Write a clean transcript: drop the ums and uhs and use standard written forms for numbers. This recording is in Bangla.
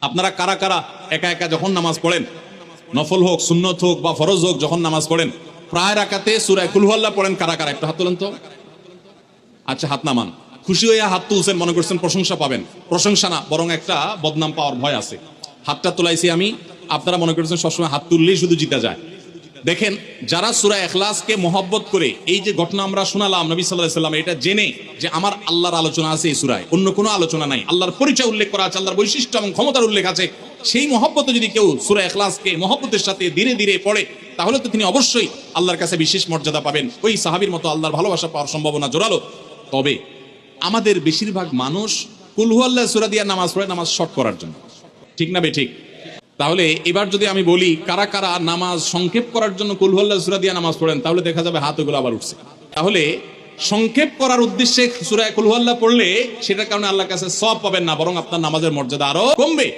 আপনারা কারা কারা একা একা যখন নামাজ পড়েন, নফল হোক সুন্নত হোক বা ফরজ হোক, যখন নামাজ পড়েন প্রায় রাকাতে সূরা কুল হুয়াল্লাহ পড়েন কারা কারা? একটা হাত তোলেন তো। আচ্ছা, হাত নামান। খুশি হয়ে হাত তুলছেন, মনে করছেন প্রশংসা পাবেন। প্রশংসা না, বরং একটা বদনাম পাওয়ার ভয় আছে। হাতটা তোলাইছি আমি, আপনারা মনে করছেন সবসময় হাত তুললেই শুধু জিতা যায়। দেখেন, যারা সূরা ইখলাসকে মহব্বত করে, এই যে ঘটনা আমরা শোনালাম নবী সাল্লাল্লাহু আলাইহি ওয়াসাল্লাম, এটা জেনে যে আমার আল্লাহর আলোচনা আছে এই সূরায়, অন্য কোনো আলোচনা নাই, আল্লাহর পরিচয় উল্লেখ করা আছে, আল্লাহর বৈশিষ্ট্য এবং ক্ষমতার উল্লেখ আছে, সেই মহব্বতে যদি কেউ সূরা ইখলাসকে মহব্বতের সাথে ধীরে ধীরে পড়ে, তাহলে তো তিনি অবশ্যই আল্লাহর কাছে বিশেষ মর্যাদা পাবেন। ওই সাহাবীর মতো আল্লাহর ভালোবাসা পাওয়ার সম্ভাবনা জোরালো। তবে আমাদের বেশিরভাগ মানুষ কুল হুয়াল্লাহ সূরা দিয়ে নামাজ পড়ে নামাজ শর্ট করার জন্য, ঠিক না বেঠিক? তাহলে এবার যদি আমি বলি কারা কারা নামাজ সংক্ষেপ করার জন্য কুল হুয়াল্লাহ সূরা দিয়ে নামাজ পড়েন, তাহলে দেখা যাবে হাতগুলো আবার উঠছে। তাহলে সংক্ষেপ করার উদ্দেশ্যে সূরা কুল হুয়াল্লাহ পড়লে সেটার কারণে আল্লাহর কাছে সওয়াব পাবেন না, বরং আপনার নামাজের মর্যাদা আরো কমবে।